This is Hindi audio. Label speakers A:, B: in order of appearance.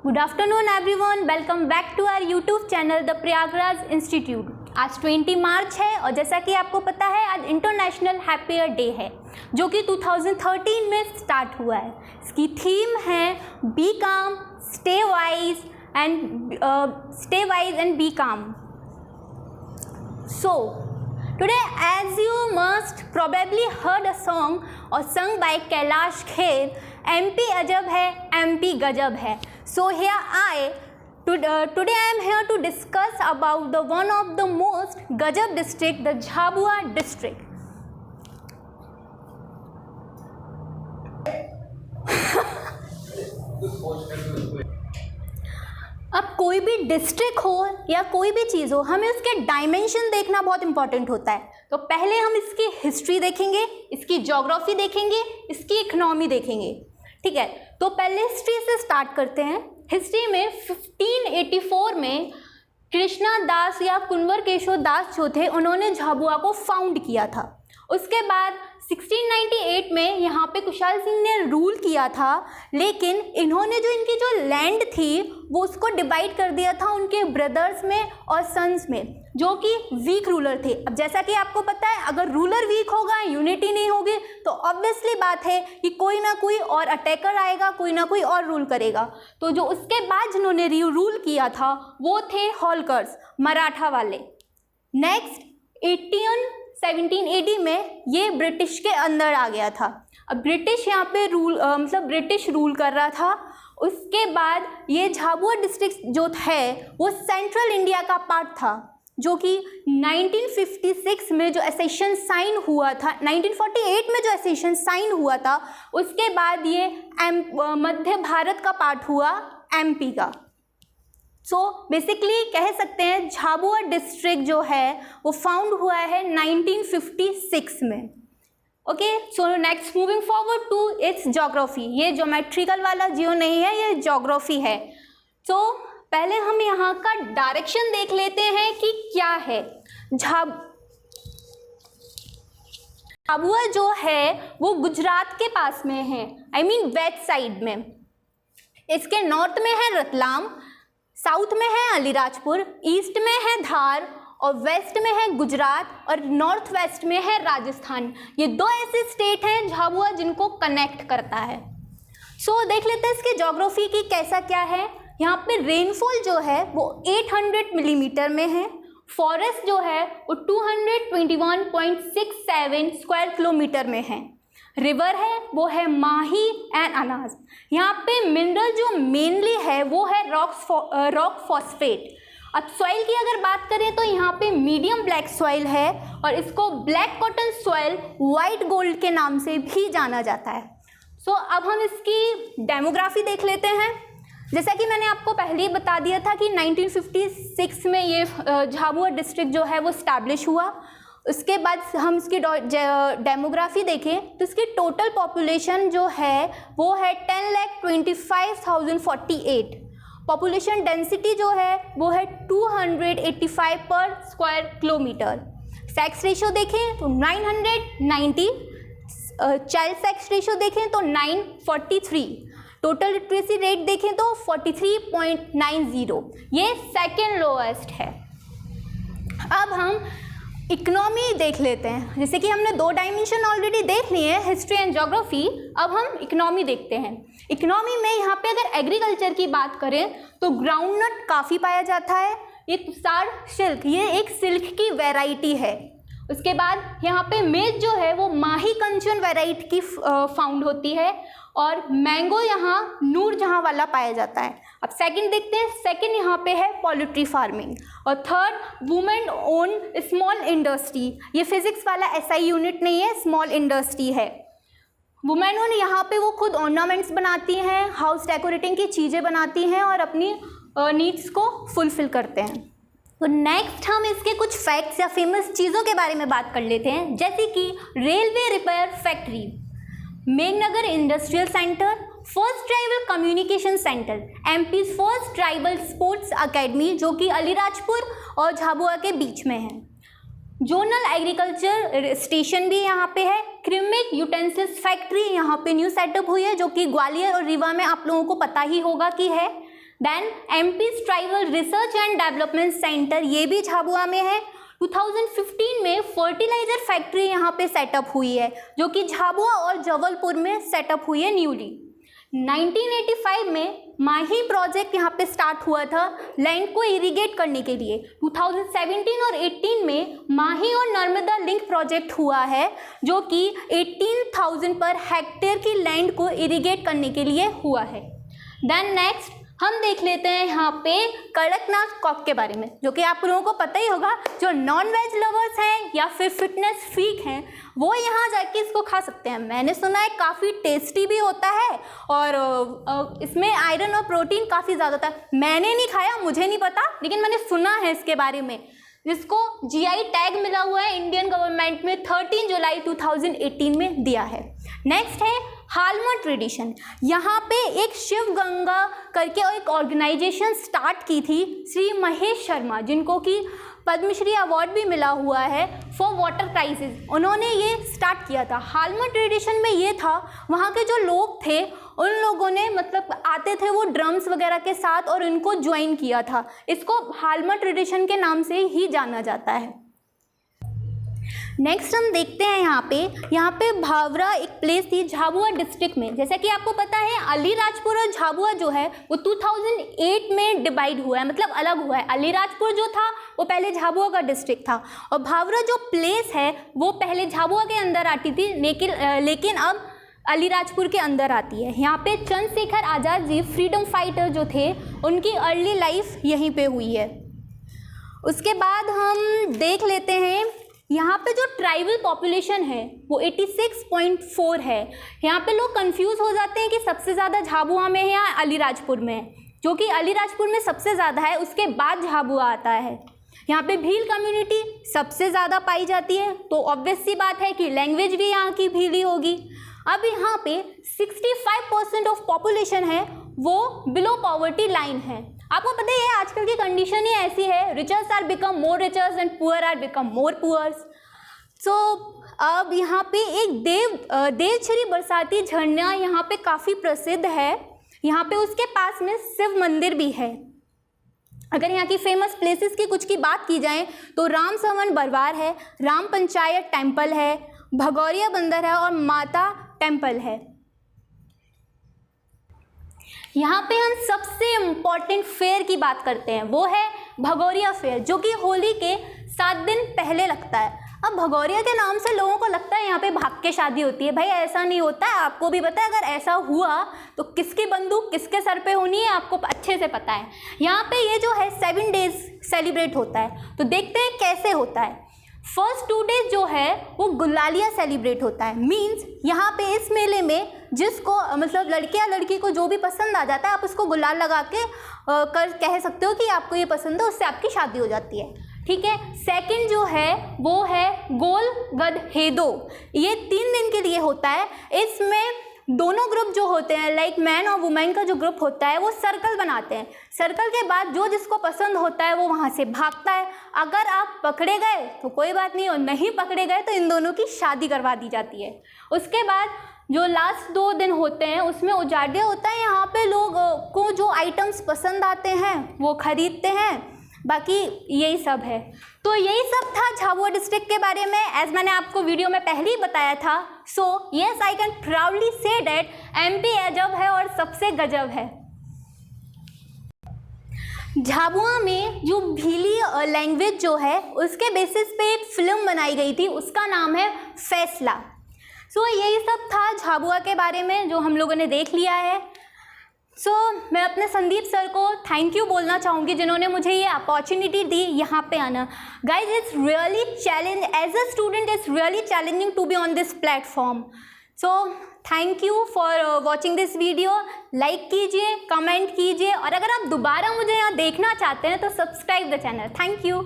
A: Good afternoon everyone, welcome back to our YouTube channel the Prayagraj institute. आज 20 मार्च है और जैसा कि आपको पता है आज इंटरनेशनल हैप्पियर डे है जो कि 2013 में स्टार्ट हुआ है। इसकी थीम है बी काम, स्टे वाइज एंड बी काम। So today, as you must probably heard a song or sung by Kailash Kher, MP अजब है, MP गजब है। So here today I am here to discuss about the one of the most गजब district, the Jhabua district. अब कोई भी डिस्ट्रिक्ट हो या कोई भी चीज़ हो, हमें उसके डायमेंशन देखना बहुत इंपॉर्टेंट होता है। तो पहले हम इसकी हिस्ट्री देखेंगे, इसकी ज्योग्राफी देखेंगे, इसकी इकोनॉमी देखेंगे। ठीक है, तो पहले हिस्ट्री से स्टार्ट करते हैं। हिस्ट्री में 1584 में कृष्णा दास या कुंवर केशव दास जो थे, उन्होंने झाबुआ को फाउंड किया था। उसके बाद 1698 में यहाँ पे कुशाल सिंह ने रूल किया था, लेकिन इन्होंने जो इनकी जो लैंड थी वो उसको डिवाइड कर दिया था उनके ब्रदर्स में और सन्स में, जो कि वीक रूलर थे। अब जैसा कि आपको पता है, अगर रूलर वीक होगा, यूनिटी नहीं होगी, तो ऑब्वियसली बात है कि कोई ना कोई और अटैकर आएगा, कोई ना कोई और रूल करेगा। तो जो उसके बाद जिन्होंने रूल किया था वो थे होलकर्स, मराठा वाले। नेक्स्ट 17 AD में ये ब्रिटिश के अंदर आ गया था। अब ब्रिटिश यहाँ पे ब्रिटिश रूल कर रहा था। उसके बाद ये झाबुआ डिस्ट्रिक्ट जो है वो सेंट्रल इंडिया का पार्ट था, जो कि 1956 में जो एसेशन साइन हुआ था, 1948 में जो एसेशन साइन हुआ था, उसके बाद ये मध्य भारत का पार्ट हुआ, MP का। सो बेसिकली कह सकते हैं झाबुआ डिस्ट्रिक्ट जो है वो फाउंड हुआ है 1956 में। Okay, so next moving forward to its geography. ये ज्योमेट्रिकल वाला जियो नहीं है, ये ज्योग्राफी है। तो पहले हम यहाँ का डायरेक्शन देख लेते हैं कि क्या है। झाबुआ जो है वो गुजरात के पास में है, आई मीन वेस्ट साइड में। इसके नॉर्थ में है रतलाम, साउथ में है अलीराजपुर, ईस्ट में है धार और वेस्ट में है गुजरात और नॉर्थ वेस्ट में है राजस्थान। ये दो ऐसे स्टेट हैं झाबुआ जिनको कनेक्ट करता है। सो देख लेते हैं इसके ज्योग्राफी की कैसा क्या है। यहाँ पे रेनफॉल जो है वो 800 मिलीमीटर में है। फॉरेस्ट जो है वो 221.67 स्क्वायर किलोमीटर में है। रिवर है वो है माही एंड अनाज। यहाँ पे मिनरल जो मेनली है वो है रॉक फॉस्फेट। अब सॉइल की अगर बात करें तो यहाँ पे मीडियम ब्लैक सॉइल है और इसको black cotton soil, white gold के नाम से भी जाना जाता है। सो अब हम इसकी डेमोग्राफी देख लेते हैं। जैसा कि मैंने आपको पहले ही बता दिया था कि 1956 में ये झाबुआ डिस्ट्रिक्ट जो है वो स्टैब्लिश हुआ। उसके बाद हम इसकी डेमोग्राफी देखें तो इसकी टोटल पॉपुलेशन जो है वो है 10,25,048। पॉपुलेशन डेंसिटी जो है वो है 285 पर स्क्वायर किलोमीटर। सेक्स रेशियो देखें तो 990, चाइल्ड सेक्स रेशियो देखें तो 943, टोटल लिटरेसी रेट देखें तो 43.90, ये सेकेंड लोएस्ट है। अब हम इकोनॉमी देख लेते हैं। जैसे कि हमने दो डायमेंशन ऑलरेडी देख लिए हैं, हिस्ट्री एंड ज्योग्राफी। अब हम इकोनॉमी देखते हैं। इकोनॉमी में यहाँ पे अगर एग्रीकल्चर की बात करें तो ग्राउंडनट काफ़ी पाया जाता है। ये तुषार सिल्क, ये एक सिल्क की वैरायटी है। उसके बाद यहाँ पे मेज जो है वो माही कंचन वैरायटी की फाउंड होती है और मैंगो यहाँ नूरजहाँ वाला पाया जाता है। अब सेकंड देखते हैं। सेकंड यहाँ पे है पोल्ट्री फार्मिंग और third women own small industry. ये फिजिक्स वाला SI यूनिट नहीं है, स्मॉल इंडस्ट्री है। वुमेन ओन यहाँ पे वो खुद ऑर्नामेंट्स बनाती हैं, हाउस डेकोरेटिंग की चीज़ें बनाती हैं और अपनी नीड्स को फुलफिल करते हैं। तो नेक्स्ट हम इसके कुछ फैक्ट्स या फेमस चीज़ों के बारे में बात कर लेते हैं, जैसे कि railway repair factory, Meghnagar industrial centre, first tribal communication centre, MP first tribal sports academy जो कि अलीराजपुर और झाबुआ के बीच में है, जोनल एग्रीकल्चर स्टेशन भी यहाँ पे है, क्रिमिक यूटेंसिल्स फैक्ट्री यहाँ पे न्यू सेटअप हुई है जो कि ग्वालियर और रीवा में आप लोगों को पता ही होगा कि है। Then MP tribal research and development centre, ये भी झाबुआ में है। 2015 में फर्टिलाइजर फैक्ट्री यहाँ पे सेटअप हुई है जो कि झाबुआ और जबलपुर में सेटअप हुई है न्यूली। 1985 में माही प्रोजेक्ट यहाँ पे स्टार्ट हुआ था लैंड को इरिगेट करने के लिए। 2017 और 18 में माही और नर्मदा लिंक प्रोजेक्ट हुआ है जो कि 18,000 पर हेक्टेयर की लैंड को इरिगेट करने के लिए हुआ है। देन नेक्स्ट हम देख लेते हैं यहाँ पे कड़कनाथ कॉक के बारे में, जो कि आप लोगों को पता ही होगा। जो नॉन वेज लवर्स हैं या फिर फिटनेस फ्रीक हैं वो यहाँ जाके इसको खा सकते हैं। मैंने सुना है काफ़ी टेस्टी भी होता है और इसमें आयरन और प्रोटीन काफ़ी ज़्यादा होता है। मैंने नहीं खाया, मुझे नहीं पता, लेकिन मैंने सुना है इसके बारे में, जिसको जीआई टैग मिला हुआ है इंडियन गवर्नमेंट में 13 जुलाई 2018 में दिया है। नेक्स्ट है हालमा ट्रेडिशन। यहाँ पे एक शिव गंगा करके एक ऑर्गेनाइजेशन स्टार्ट की थी श्री महेश शर्मा, जिनको कि पद्मश्री अवार्ड भी मिला हुआ है फॉर वाटर क्राइसिस। उन्होंने ये स्टार्ट किया था। हालमा ट्रेडिशन में ये था, वहाँ के जो लोग थे उन लोगों ने मतलब आते थे वो ड्रम्स वगैरह के साथ और इनको ज्वाइन किया था। इसको हालमा ट्रेडिशन के नाम से ही जाना जाता है। नेक्स्ट हम देखते हैं यहाँ पे भावरा एक प्लेस थी झाबुआ डिस्ट्रिक्ट में। जैसा कि आपको पता है अलीराजपुर और झाबुआ जो है वो 2008 में डिवाइड हुआ है, मतलब अलग हुआ है। अलीराजपुर जो था वो पहले झाबुआ का डिस्ट्रिक्ट था और भावरा जो प्लेस है वो पहले झाबुआ के अंदर आती थी, लेकिन अब अलीराजपुर के अंदर आती है। यहाँ पे चंद्रशेखर आज़ाद जी फ्रीडम फाइटर जो थे उनकी अर्ली लाइफ यहीं पे हुई है। उसके बाद हम देख लेते हैं यहाँ पे जो ट्राइबल पॉपुलेशन है वो 86.4 है। यहाँ पे लोग कंफ्यूज हो जाते हैं कि सबसे ज़्यादा झाबुआ में है या अलीराजपुर में है, जो कि अलीराजपुर में सबसे ज़्यादा है, उसके बाद झाबुआ आता है। यहाँ पे भील कम्युनिटी सबसे ज़्यादा पाई जाती है, तो ऑब्वियस सी बात है कि लैंग्वेज भी यहाँ की भीली होगी। अब यहाँ पे 65% ऑफ पॉपुलेशन है वो बिलो पॉवर्टी लाइन है। आपको पता ही है आजकल की कंडीशन ही ऐसी है, richers are become more richers and poor are become more poors. So अब यहाँ पे एक देवछरी बरसाती झरना यहाँ पे काफ़ी प्रसिद्ध है। यहाँ पे उसके पास में शिव मंदिर भी है। अगर यहाँ की फेमस प्लेसेस की कुछ की बात की जाए तो राम सवन बरवार है, राम पंचायत टेम्पल है, भगौरिया बंदर है और माता टेम्पल है। यहाँ पे हम सबसे इम्पॉर्टेंट फेयर की बात करते हैं, वो है भगौरिया फेयर, जो कि होली के 7 दिन पहले लगता है। अब भगौरिया के नाम से लोगों को लगता है यहाँ पे भाग के शादी होती है। भाई ऐसा नहीं होता है, आपको भी पता है। अगर ऐसा हुआ तो किसकी बंदूक किसके सर पे होनी है आपको अच्छे से पता है। यहाँ पे ये जो है 7 डेज सेलिब्रेट होता है, तो देखते हैं कैसे होता है। फर्स्ट 2 डेज जो है वो गुलालिया सेलिब्रेट होता है। मीन्स यहाँ पे इस मेले में जिसको मतलब लड़के या लड़की को जो भी पसंद आ जाता है आप उसको गुलाल लगा के कह सकते हो कि आपको ये पसंद है, उससे आपकी शादी हो जाती है। ठीक है। सेकंड जो है वो है गोल गड हेदो। ये 3 दिन के लिए होता है। इसमें दोनों ग्रुप जो होते हैं लाइक मैन और वुमेन का जो ग्रुप होता है वो सर्कल बनाते हैं। सर्कल के बाद जो जिसको पसंद होता है वो वहाँ से भागता है। अगर आप पकड़े गए तो कोई बात नहीं, और नहीं पकड़े गए तो इन दोनों की शादी करवा दी जाती है। उसके बाद जो लास्ट 2 दिन होते हैं उसमें उजाड़िया होता है। यहाँ पे लोग को जो आइटम्स पसंद आते हैं वो खरीदते हैं। बाकी यही सब है। तो यही सब था झाबुआ डिस्ट्रिक्ट के बारे में, एज मैंने आपको वीडियो में पहले ही बताया था। So yes I can proudly say that MP अजब है और सबसे गजब है। झाबुआ में जो भीली लैंग्वेज जो है उसके बेसिस पे एक फिल्म बनाई गई थी, उसका नाम है फैसला। सो यही सब था झाबुआ के बारे में जो हम लोगों ने देख लिया है। मैं अपने संदीप सर को थैंक यू बोलना चाहूँगी जिन्होंने मुझे ये अपॉर्चुनिटी दी यहाँ पे आना। Guys it's really challenge as a student, it's really challenging to be on this platform. Thank you for watching this video. Like कीजिए, कमेंट कीजिए, और अगर आप दोबारा मुझे यहाँ देखना चाहते हैं तो subscribe the channel. Thank you.